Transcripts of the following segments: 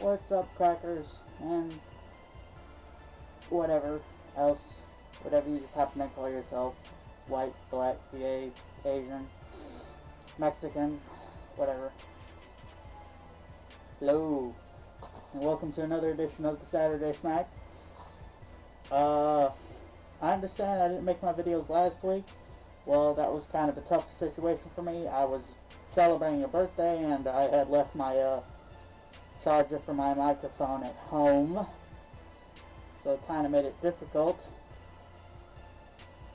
What's up, crackers, and whatever else, whatever you just happen to call yourself, white, black, gay, Asian, Mexican, whatever. Hello, and welcome to another edition of the Saturday Snack. I understand I didn't make my videos last week. Well, that was kind of a tough situation for me. I was celebrating a birthday, and I had left my charger for my microphone at home, so it kind of made it difficult.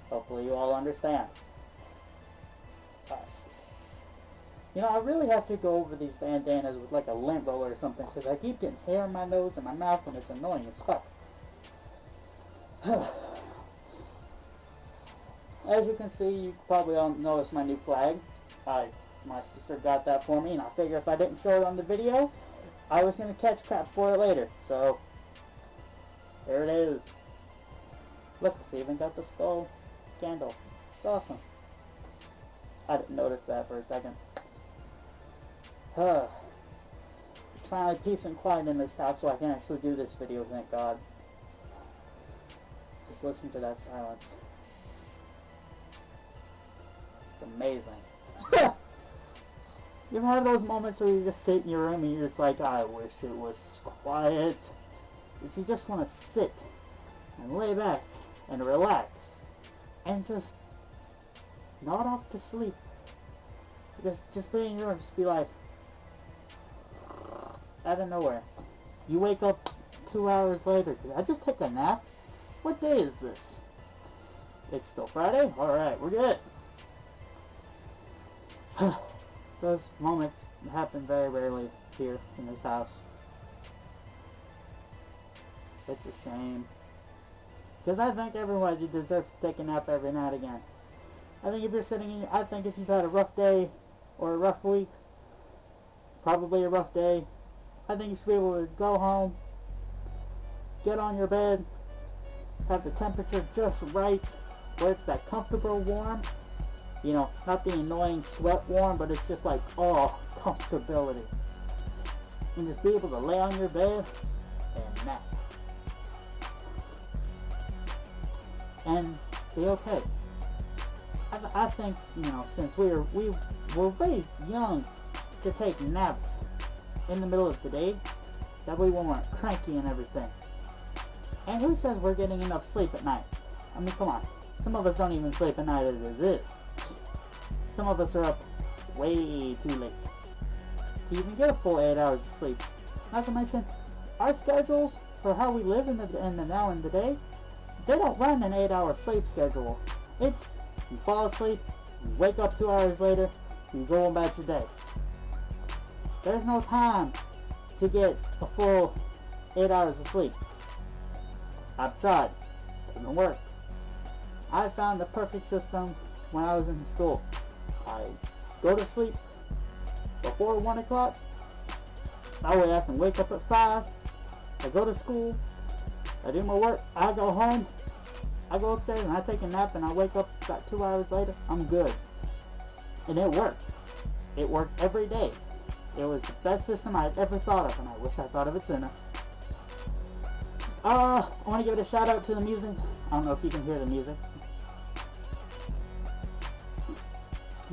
Hopefully you all understand. Gosh. You know, I really have to go over these bandanas with like a lint roller or something, because I keep getting hair in my nose and my mouth, and it's annoying as fuck. As you can see, you probably all noticed my new flag. My sister got that for me, and I figure if I didn't show it on the video, I was going to catch crap for it later. So, there it is. Look, it's even got the skull candle. It's awesome. I didn't notice that for a second. It's finally peace and quiet in this house, so I can actually do this video, thank God. Just listen to that silence. It's amazing. You've had those moments where you just sit in your room and you're just like, I wish it was quiet. But you just want to sit and lay back and relax and just nod off to sleep. Just be in your room, just be like, out of nowhere. You wake up 2 hours later. Did I just take a nap? What day is this? It's still Friday? Alright, we're good. Those moments happen very rarely here in this house. It's a shame. Because I think everybody deserves to take a nap every now and again. I think if you're sitting in, I think if you've had a rough day or a rough week, probably a rough day, I think you should be able to go home, get on your bed, have the temperature just right, where it's that comfortable warm. You know, not the annoying sweat warm, but it's just like, oh, comfortability. And just be able to lay on your bed and nap. And be okay. I think, you know, since we were raised young to take naps in the middle of the day, that way we weren't cranky and everything. And who says we're getting enough sleep at night? I mean, come on. Some of us don't even sleep at night as it is. Some of us are up way too late to even get a full 8 hours of sleep. Not to mention, our schedules for how we live in the now and the day, they don't run an 8-hour sleep schedule. It's, you fall asleep, you wake up 2 hours later, you go about your day. There's no time to get a full 8 hours of sleep. I've tried. It doesn't work. I found the perfect system when I was in school. I go to sleep before 1 o'clock. That way I can wake up at 5. I go to school. I do my work. I go home. I go upstairs and I take a nap and I wake up about 2 hours later. I'm good. And it worked. It worked every day. It was the best system I'd ever thought of, and I wish I thought of it sooner. I want to give it a shout out to the music. I don't know if you can hear the music.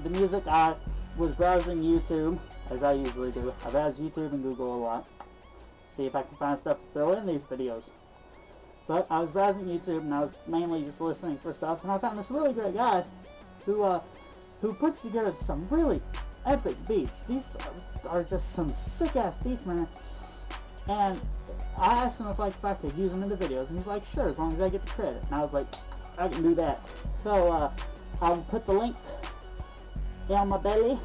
The music, I was browsing YouTube, as I usually do. I browse YouTube and Google a lot. See if I can find stuff to throw in these videos. But I was browsing YouTube and I was mainly just listening for stuff, and I found this really great guy who puts together some really epic beats. These are just some sick ass beats, man. And I asked him if I could use them in the videos, and he's like, sure, as long as I get the credit. And I was like, I can do that. So I'll put the link on my belly,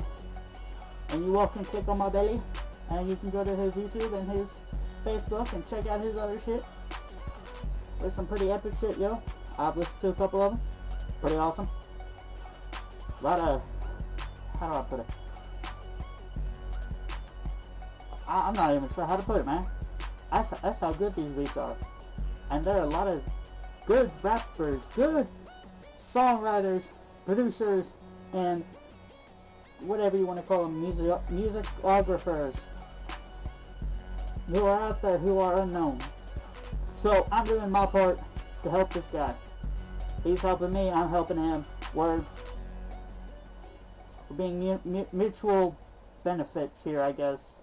and you all can click on my belly, and you can go to his YouTube and his Facebook and check out his other shit. There's some pretty epic shit, yo. I've listened to a couple of them. Pretty awesome. A lot of, how do I put it? I'm not even sure how to put it, man. That's how good these beats are. And there are a lot of good rappers, good songwriters, producers, and whatever you want to call them, musicographers who are out there who are unknown. So I'm doing my part to help this guy. He's helping me, I'm helping him. We're being mutual benefits here, I guess.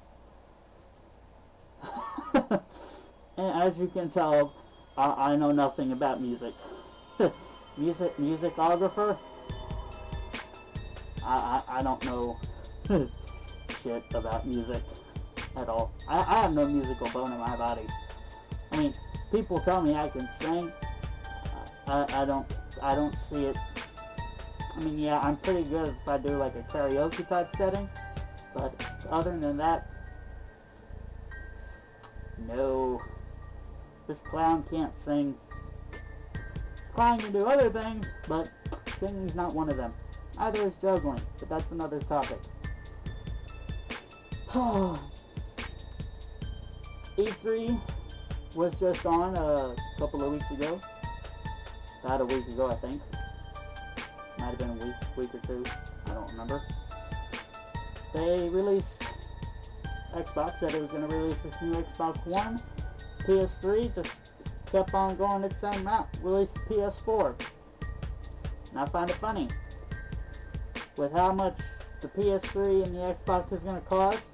And as you can tell, I know nothing about music. Musicographer? I don't know shit about music at all. I have no musical bone in my body. I mean, people tell me I can sing. I don't see it. I mean, yeah, I'm pretty good if I do like a karaoke type setting, but other than that, no. This clown can't sing. This clown can do other things, but singing's not one of them. Either is juggling, but that's another topic. E3 was just on a couple of weeks ago. About a week ago, I think. Might have been a week or two. I don't remember. They released Xbox, said it was going to release this new Xbox One. PS3 just kept on going its same route. Released PS4. And I find it funny. With how much the PS3 and the Xbox is going to cost,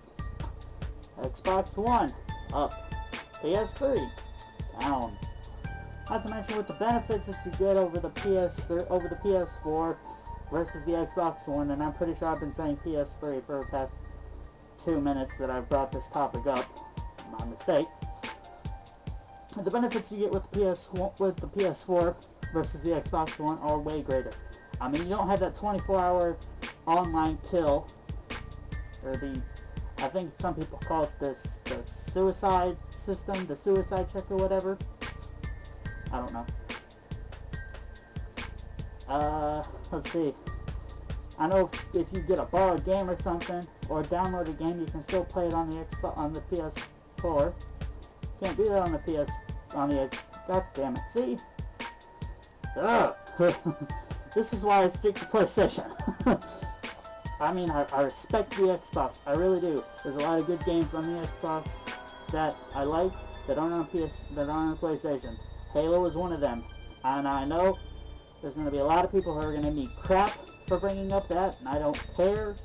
Xbox One up. PS3 down. Not to mention with the benefits that you get over the PS4 versus the Xbox One, and I'm pretty sure I've been saying PS3 for the past 2 minutes that I've brought this topic up. My mistake. The benefits you get with the PS4 versus the Xbox One are way greater. I mean, you don't have that 24-hour online kill, or I think some people call it the suicide system, the suicide check or whatever. I don't know. Let's see. I know if you get a borrowed game or something, or download a game, you can still play it on the PS4. Can't do that on the God damn it. See? Ugh. This is why I stick to PlayStation. I mean, I respect the Xbox. I really do. There's a lot of good games on the Xbox that I like that aren't on PlayStation. Halo is one of them. And I know there's going to be a lot of people who are going to be crap for bringing up that, and I don't care.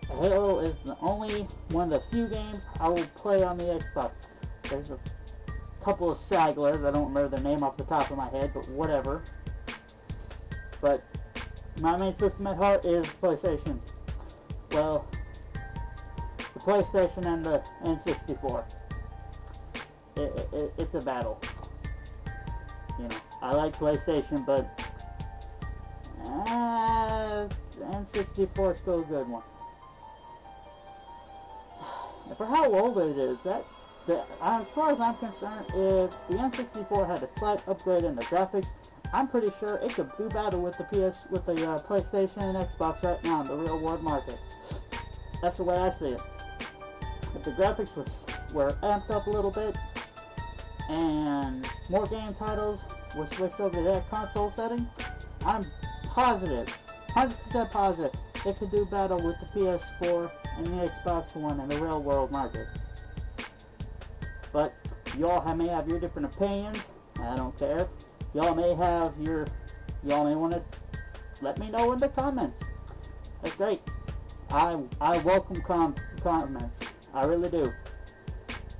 Halo is the only one of the few games I will play on the Xbox. There's a couple of stragglers. I don't remember their name off the top of my head, but whatever. But my main system at heart is PlayStation. Well, the PlayStation and the N64. It's a battle. You know, I like PlayStation, but N64 is still a good one. And for how old it is, as far as I'm concerned, if the N64 had a slight upgrade in the graphics, I'm pretty sure it could do battle with the PlayStation and Xbox right now in the real world market. That's the way I see it. If the graphics were amped up a little bit, and more game titles were switched over to that console setting, I'm positive, 100% positive, it could do battle with the PS4 and the Xbox One in the real world market. But y'all may have your different opinions. I don't care. Y'all may want to let me know in the comments. That's great. I welcome comments. I really do.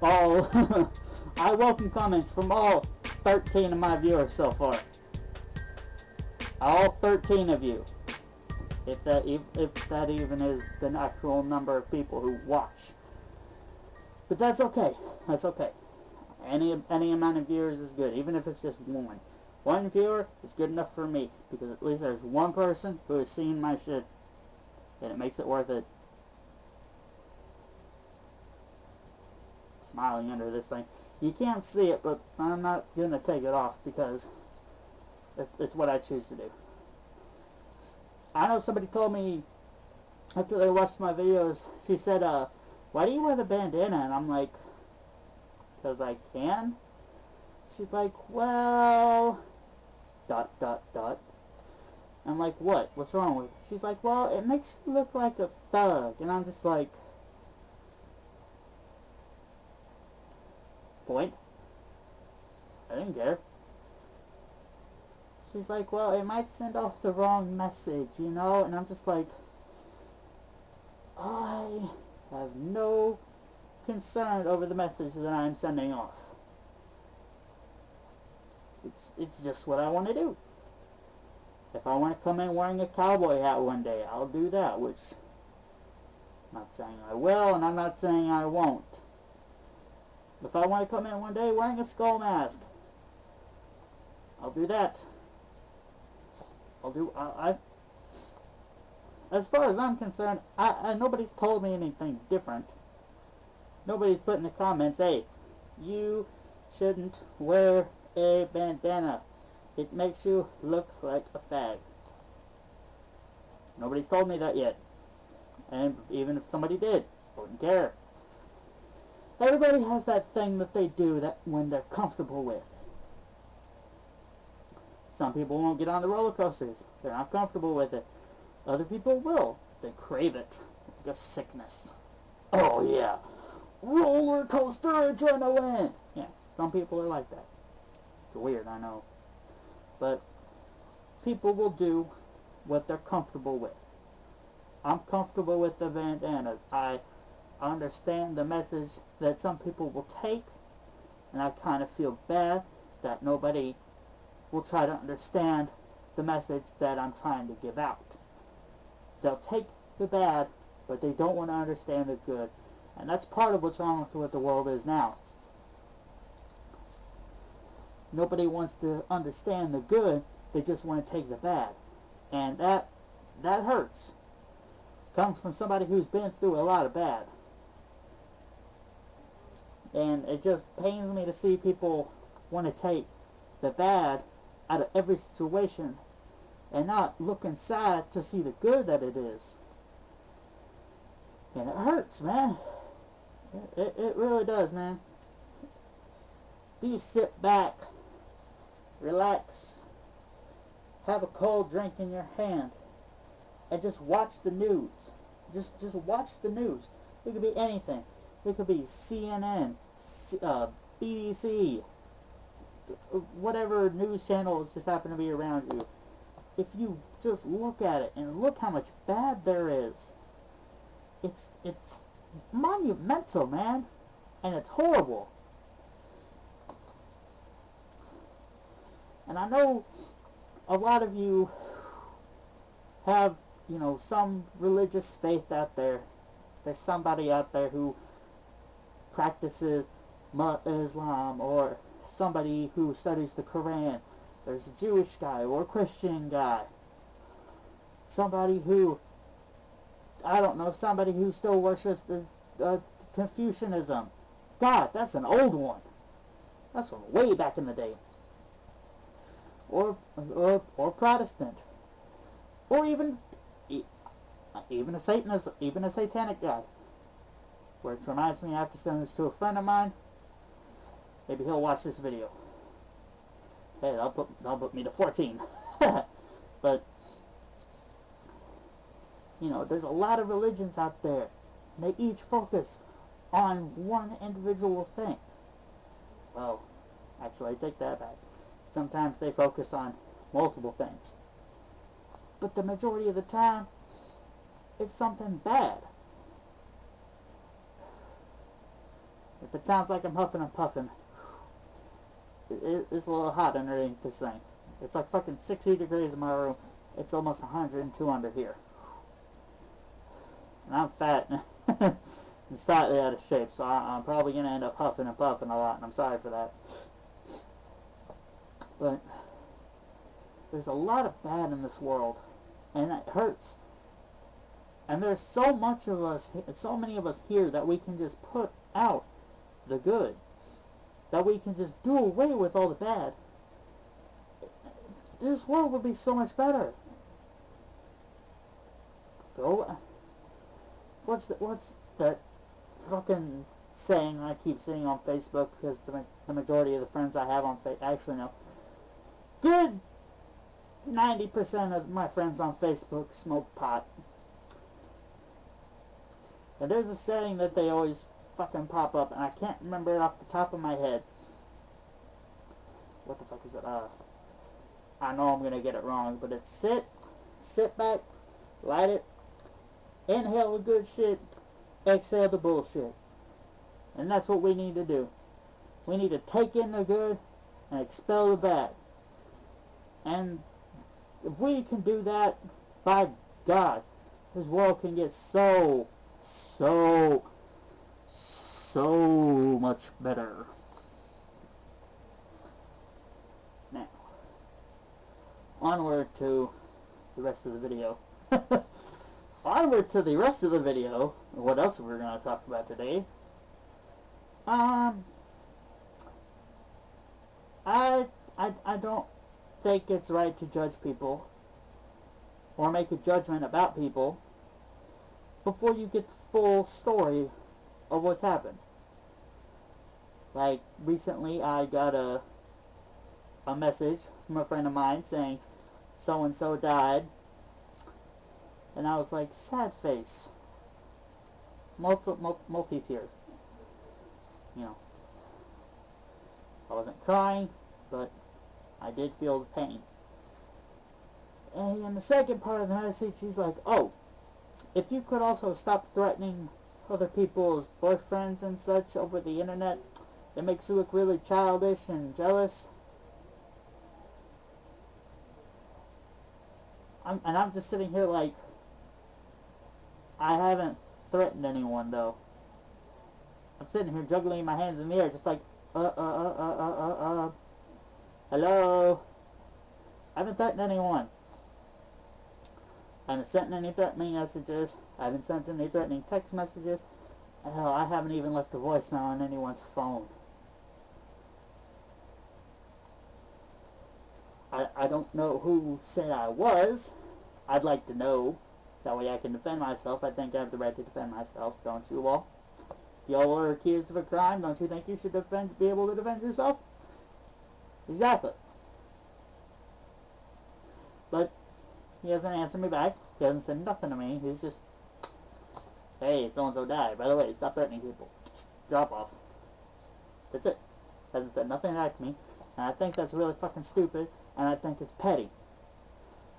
I welcome comments from all 13 of my viewers so far. All 13 of you. If that even is the actual number of people who watch. But that's okay. That's okay. Any amount of viewers is good, even if it's just one. One viewer is good enough for me, because at least there's one person who has seen my shit, and it makes it worth it. Smiling under this thing. You can't see it, but I'm not going to take it off because it's what I choose to do. I know somebody told me after they watched my videos, she said, why do you wear the bandana? And I'm like, because I can? She's like, well, ... I'm like, what? What's wrong with it? She's like, well, it makes you look like a thug. And I'm just like, point. I didn't care. She's like, well, it might send off the wrong message, you know? And I'm just like, I have no concern over the message that I'm sending off. It's just what I want to do. If I want to come in wearing a cowboy hat one day, I'll do that, which I'm not saying I will, and I'm not saying I won't. If I want to come in one day wearing a skull mask, I'll do that. As far as I'm concerned, nobody's told me anything different. Nobody's put in the comments, hey, you shouldn't wear a bandana. It makes you look like a fag. Nobody's told me that yet. And even if somebody did, I wouldn't care. Everybody has that thing that they do that when they're comfortable with. Some people won't get on the roller coasters. They're not comfortable with it. Other people will. They crave it. Like a sickness. Oh yeah. Roller coaster adrenaline. Yeah, some people are like that. It's weird, I know. But people will do what they're comfortable with. I'm comfortable with the bandanas. I understand the message that some people will take, and I kind of feel bad that nobody will try to understand the message that I'm trying to give out. They'll take the bad, but they don't want to understand the good. And that's part of what's wrong with what the world is now. Nobody wants to understand the good, they just want to take the bad. And that hurts. Comes from somebody who's been through a lot of bad. And it just pains me to see people want to take the bad out of every situation and not look inside to see the good that it is. And it hurts, man. It really does, man. You sit back, relax, have a cold drink in your hand, and just watch the news. Just watch the news. It could be anything. It could be CNN, BBC, whatever news channels just happen to be around you. If you just look at it and look how much bad there is, it's monumental, man, and it's horrible. And I know a lot of you have, some religious faith out there. There's somebody out there who practices Islam, or somebody who studies the Quran. There's a Jewish guy or a Christian guy. Somebody who, I don't know, somebody who still worships this Confucianism. God, that's an old one. That's from way back in the day. Or Protestant. Or even a Satanist, even a satanic guy. Which reminds me, I have to send this to a friend of mine. Maybe he'll watch this video. Hey, that'll put me to 14. But, there's a lot of religions out there. And they each focus on one individual thing. Well, actually, I take that back. Sometimes they focus on multiple things. But the majority of the time, it's something bad. If it sounds like I'm huffing and puffing, it's a little hot underneath this thing. It's like fucking 60 degrees in my room. It's almost 102 under here. And I'm fat and slightly out of shape, so I'm probably going to end up huffing and puffing a lot, and I'm sorry for that. But there's a lot of bad in this world, and it hurts. And there's so many of us here that we can just put out the good. That we can just do away with all the bad. This world would be so much better. So, what's that fucking saying I keep seeing on Facebook? Because the majority of the friends I have on Facebook, actually no, good 90% of my friends on Facebook smoke pot. And there's a saying that they always fucking pop up, and I can't remember it off the top of my head. What the fuck is it? I know I'm gonna get it wrong, but it's sit back, light it, inhale the good shit, exhale the bullshit. And that's what we need to do. We need to take in the good and expel the bad. And if we can do that, by God, this world can get so much better. Now, onward to the rest of the video. Onward to the rest of the video. What else we're going to talk about today? I don't think it's right to judge people or make a judgment about people before you get the full story of what's happened. Like, recently I got a message from a friend of mine saying so-and-so died, and I was like, sad face. Multi-tears. You know, I wasn't crying, but I did feel the pain. And in the second part of the message, he's like, oh, if you could also stop threatening other people's boyfriends and such over the internet, it makes you look really childish and jealous. I'm just sitting here like, I haven't threatened anyone though. I'm sitting here juggling my hands in the air, just like, hello? I haven't threatened anyone. I haven't sent any threatening messages. I haven't sent any threatening text messages. Hell, I haven't even left a voicemail on anyone's phone. I don't know who said I was. I'd like to know. That way I can defend myself. I think I have the right to defend myself, don't you all? If y'all are accused of a crime, don't you think you should be able to defend yourself? Exactly. But he hasn't answered me back. He hasn't said nothing to me. He's just, hey, so-and-so died. By the way, stop threatening people. Drop off. That's it. Hasn't said nothing back to me. And I think that's really fucking stupid. And I think it's petty.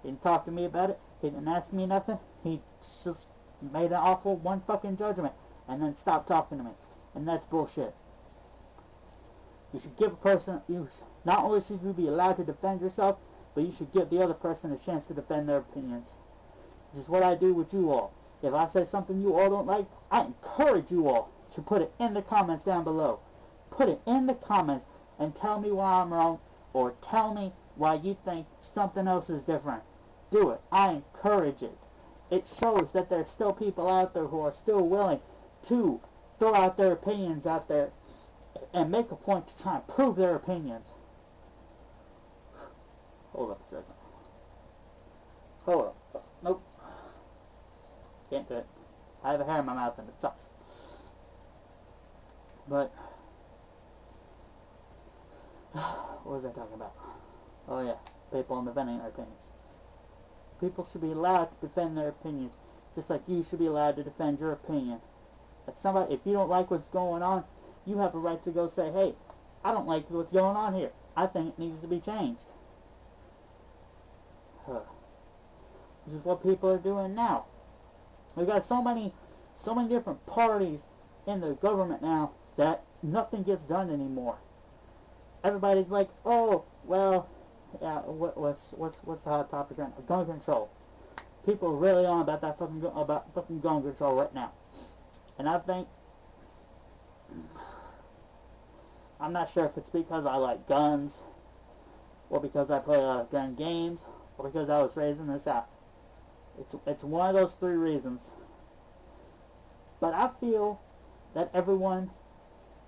He didn't talk to me about it. He didn't ask me nothing. He just made an awful one fucking judgment. And then stopped talking to me. And that's bullshit. You should give a person, not only should you be allowed to defend yourself, but you should give the other person a chance to defend their opinions. Which is what I do with you all. If I say something you all don't like, I encourage you all to put it in the comments down below. Put it in the comments and tell me why I'm wrong, or tell me why you think something else is different. Do it. I encourage it. It shows that there's still people out there who are still willing to throw out their opinions out there and make a point to try and prove their opinions. Hold up a second. Hold up. Nope. Can't do it. I have a hair in my mouth and it sucks. But what was I talking about? Oh yeah, people defending their opinions. People should be allowed to defend their opinions, just like you should be allowed to defend your opinion. If you don't like what's going on, you have a right to go say, hey, I don't like what's going on here. I think it needs to be changed. Which is what people are doing now. We've got so many different parties in the government now that nothing gets done anymore. Everybody's like, oh, well, yeah, what's the hot topic right now? Gun control. People are really on about that fucking gun control right now. And I think, I'm not sure if it's because I like guns, or because I play a lot of gun games, or because I was raised in the South. It's one of those three reasons. But I feel that everyone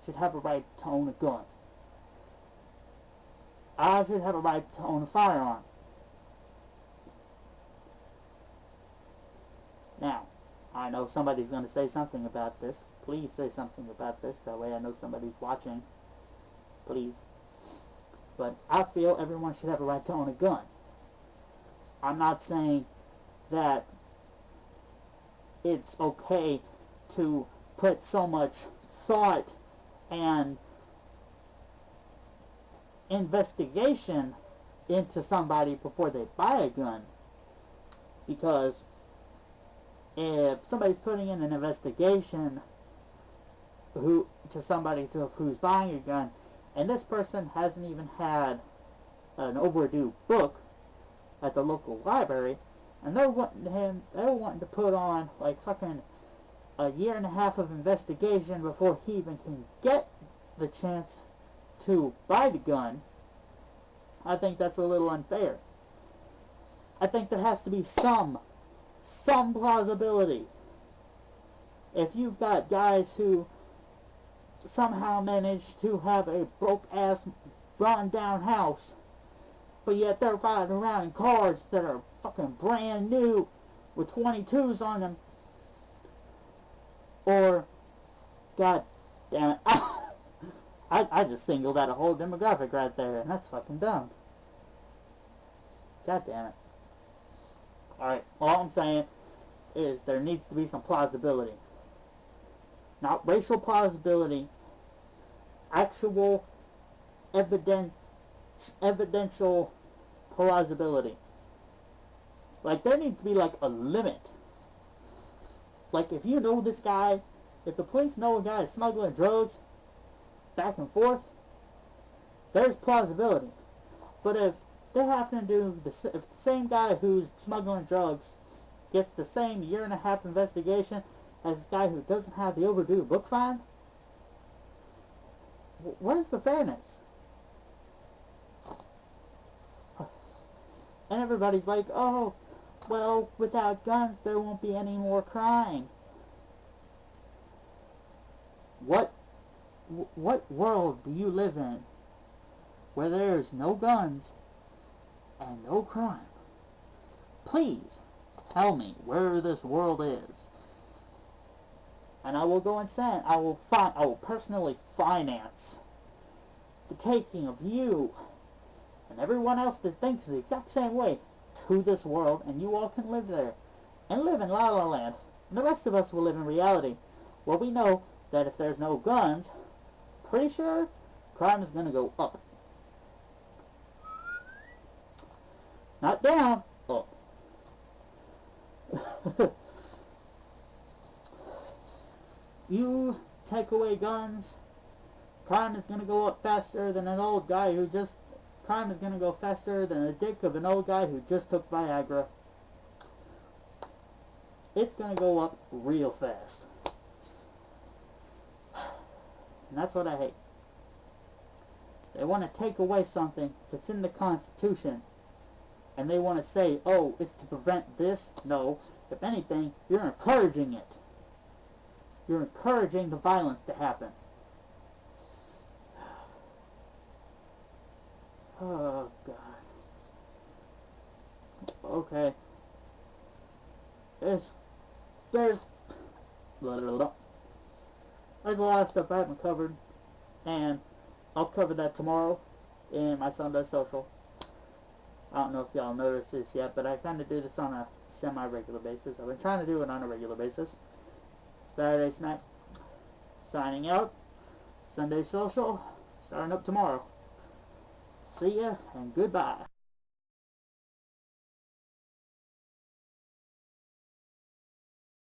should have a right to own a gun. I should have a right to own a firearm. Now, I know somebody's going to say something about this. Please say something about this. That way I know somebody's watching. Please. But I feel everyone should have a right to own a gun. I'm not saying that it's okay to put so much thought and investigation into somebody before they buy a gun. Because if somebody's putting in an investigation to somebody who's buying a gun, and this person hasn't even had an overdue book at the local library, and they're wanting to put on like fucking a year and a half of investigation before he even can get the chance to buy the gun, I think that's a little unfair. I think there has to be some plausibility. If you've got guys who somehow manage to have a broke-ass, run-down house, but yet they're riding around in cars that are fucking brand new with 22s on them, or, god damn it, I just singled out a whole demographic right there, and that's fucking dumb. God damn it. Alright, all I'm saying is there needs to be some plausibility. Not racial plausibility, actual evidential plausibility. Like, there needs to be like a limit. Like, if you know this guy, if the police know a guy is smuggling drugs back and forth, there's plausibility. But if they happen to do if the same guy who's smuggling drugs gets the same year and a half investigation as the guy who doesn't have the overdue book fine, what is the fairness? And everybody's like, oh, well, without guns there won't be any more crime. What world do you live in where there's no guns and no crime? Please tell me where this world is, and I will go and send. I will personally finance the taking of you and everyone else that thinks the exact same way to this world, and you all can live there and live in La La Land. And the rest of us will live in reality, where we know that if there's no guns, pretty sure crime is going to go up. Not down, up. You take away guns, crime is going to go up faster than an old guy who just... Crime is going to go faster than the dick of an old guy who just took Viagra. It's going to go up real fast. And that's what I hate. They want to take away something that's in the Constitution, and they want to say, oh, it's to prevent this. No, if anything, you're encouraging it. You're encouraging the violence to happen. Oh, God. Okay. There's a lot of stuff I haven't covered, and I'll cover that tomorrow in my Sunday social. I don't know if y'all noticed this yet, but I kind of do this on a semi-regular basis. I've been trying to do it on a regular basis. Saturday Snack signing out. Sunday social starting up tomorrow. See ya and goodbye.